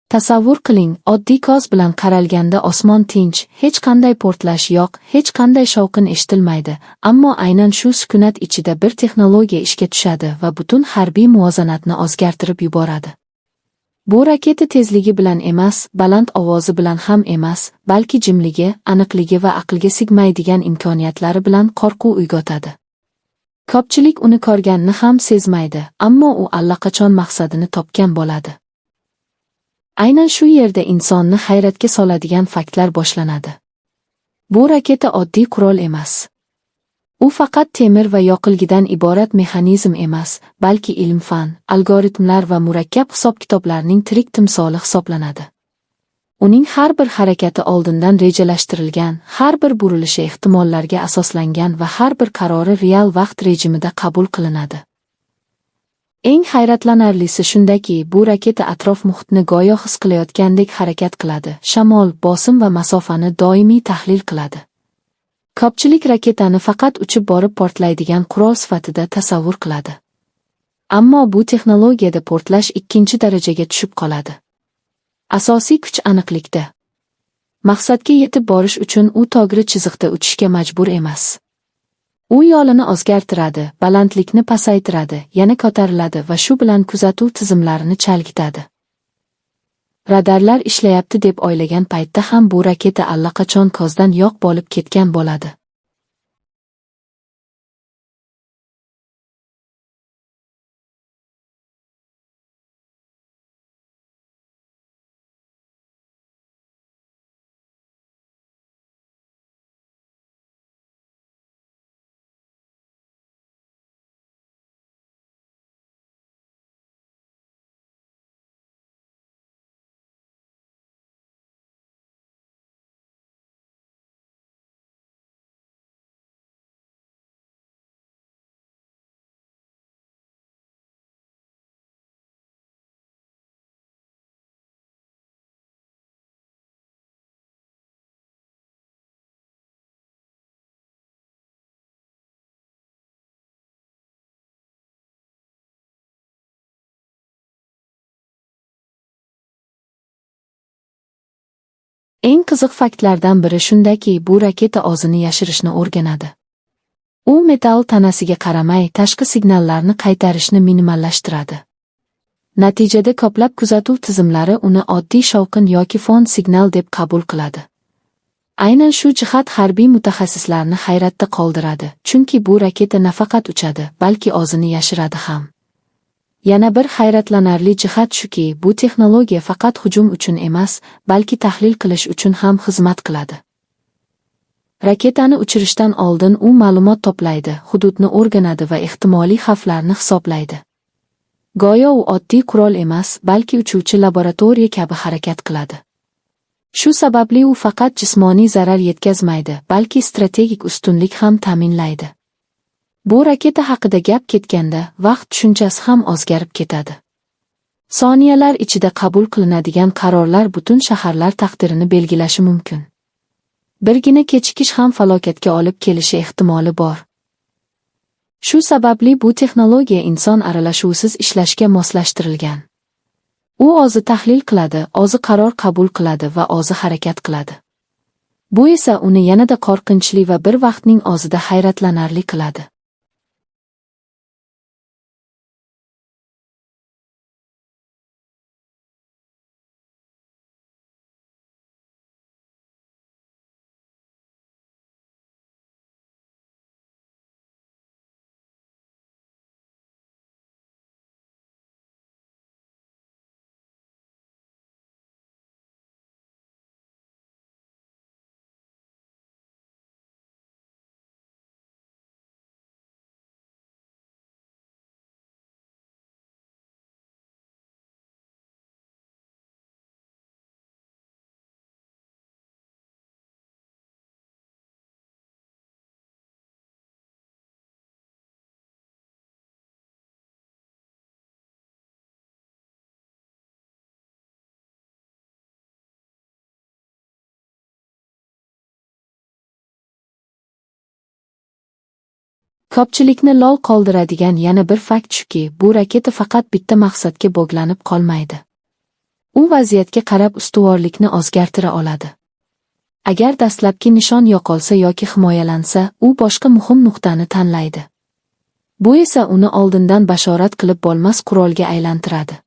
Tasavvur qiling, oddiy ko'z bilan qaralganda osmon tinch, hech qanday portlash yo'q, hech qanday shovqin eshitilmaydi, ammo aynan shu sukunat ichida bir texnologiya ishga tushadi va butun harbiy muvozanatni o'zgartirib yuboradi. Bu raketa tezligi bilan emas, baland ovozi bilan ham emas, balki jimligi, aniqligi va aqlga sigmaydigan imkoniyatlari bilan qo'rquv uyg'otadi. Ko'pchilik uni ko'rganini ham sezmaydi, ammo u allaqachon maqsadini topgan bo'ladi. Aynan shu yerda insonni hayratga soladigan faktlar boshlanadi. Bu raketa oddiy qurol emas. U faqat temir va yoqilgidan iborat mexanizm emas, balki ilm-fan, algoritmlar va murakkab hisob-kitoblarning tirik timsoli hisoblanadi. Uning har bir harakati oldindan rejalashtirilgan, har bir burilishi ehtimollarga asoslangan va har bir qarori real vaqt rejimida qabul qilinadi. Eng hayratlanarlisi shundaki, bu raketa atrof muhitni go'yo his qilayotgandek harakat qiladi, shamol, bosim va masofani doimiy tahlil qiladi. Ko'pchilik raketani faqat uchib borib portlaydigan qurol sifatida tasavvur qiladi. Ammo bu texnologiyada portlash ikkinchi darajaga tushib qoladi. Asosiy kuch aniqlikda. Maqsadga yetib borish uchun u to'g'ri chiziqda uchishga majbur emas. U yo'lini o'zgartiradi, balandlikni pasaytiradi, yana ko'tariladi va shu bilan kuzatuv tizimlarini chalgitadi. Radarlar ishlayapti deb o'ylagan paytda ham bu raketa allaqachon ko'zdan yo'q bo'lib ketgan bo'ladi. Eng qiziq faktlardan biri shundaki, bu raketa o'zini yashirishni o'rganadi. U metall tanasiga qaramay, tashqi signallarni qaytarishni minimallashtiradi. Natijada ko'plab kuzatuv tizimlari uni oddiy shovqin yoki fon signal deb qabul qiladi. Aynan shu jihat harbiy mutaxassislarni hayratda qoldiradi, chunki bu raketa nafaqat uchadi, balki o'zini yashiradi ham. Yana bir hayratlanarli jihat shuki, bu texnologiya faqat hujum uchun emas, balki tahlil qilish uchun ham xizmat qiladi. Raketani uchirishdan oldin u ma'lumot to'playdi, hududni o'rganadi va ehtimoliy xavflarni hisoblaydi. Go'yo u oddiy qurol emas, balki uchuvchi laboratoriya kabi harakat qiladi. Shu sababli u faqat jismoniy zarar yetkazmaydi, balki strategik ustunlik ham ta'minlaydi. Bu raketa haqida gap ketganda, vaqt tushunchasi ham o'zgarib ketadi. Soniyalar ichida qabul qilinadigan qarorlar butun shaharlar taqdirini belgilashi mumkin. Birgina kechikish ham falokatga olib kelishi ehtimoli bor. Shu sababli bu texnologiya inson aralashuvisiz ishlashga moslashtirilgan. U o'zi tahlil qiladi, o'zi qaror qabul qiladi va o'zi harakat qiladi. Bu esa uni yanada qo'rqinchli va bir vaqtning o'zida hayratlanarli qiladi. Ko'pchilikni lol qoldiradigan yana bir fakt shuki, bu raketa faqat bitta maqsadga bog'lanib qolmaydi. U vaziyatga qarab ustuvorlikni o'zgartira oladi. Agar dastlabki nishon yo'qolsa yoki himoyalansa, u boshqa muhim nuqtani tanlaydi. Bu esa uni oldindan bashorat qilib bo'lmas qurolga aylantiradi.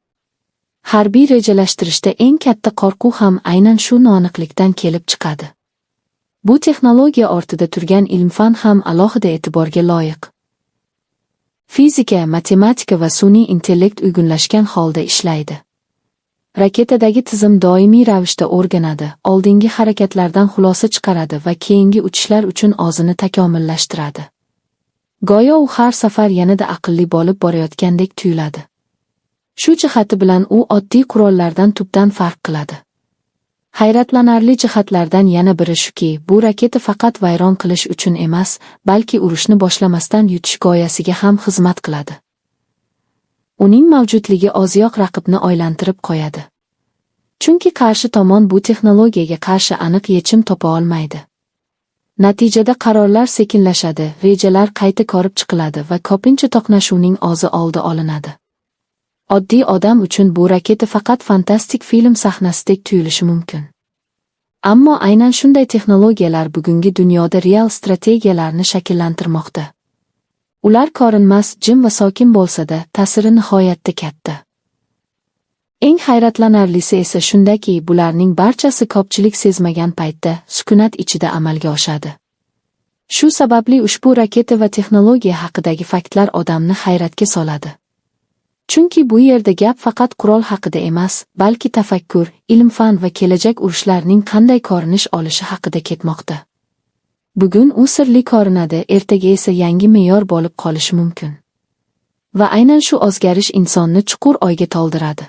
Harbiy rejalashtirishda eng katta qo'rquv ham aynan shu noaniqlikdan kelib chiqadi. Bu texnologiya ortida turgan ilm-fan ham alohida e'tiborga loyiq. Fizika, matematika va sun'iy intellekt uyg'unlashgan holda ishlaydi. Raketadagi tizim doimiy ravishda o'rganadi, oldingi harakatlardan xulosa chiqaradi va keyingi uchishlar uchun o'zini takomillashtiradi. Go'yo u har safar yanada aqlli bo'lib borayotgandek tuyuladi. Shu jihati bilan u oddiy qurollardan tubdan farq qiladi. Hayratlanarli jihatlardan yana biri shuki, bu raketa faqat vayron qilish uchun emas, balki urushni boshlamasdan yutish g'oyasiga ham xizmat qiladi. Uning mavjudligi ozyoq raqibni o'ylantirib qo'yadi. Chunki qarshi tomon bu texnologiyaga qarshi aniq yechim topa olmaydi. Natijada qarorlar sekinlashadi, rejalar qayta ko'rib chiqiladi va ko'pincha to'qnashuvning o'zi oldi olinadi. Oddiy odam uchun bu raketa faqat fantastik film sahnasidek tuyulishi mumkin. Ammo aynan shunday texnologiyalar bugungi dunyoda real strategiyalarni shakllantirmoqda. Ular ko'rinmas, jim va sokin bo'lsa-da, ta'siri nihoyatda katta. Eng hayratlanarlisi esa shundaki, bularning barchasi ko'pchilik sezmagan paytda, sukunat ichida amalga oshadi. Shu sababli ushbu raketa va texnologiya haqidagi faktlar odamni hayratga soladi. Chunki bu yerda gap faqat qurol haqida emas, balki tafakkur, ilm-fan va kelajak urushlarining qanday ko'rinish olishi haqida ketmoqda. Bugun u sirli ko'rinadi, ertaga esa yangi me'yor bo'lib qolishi mumkin. Va aynan shu o'zgarish insonni chuqur o'yga toldiradi.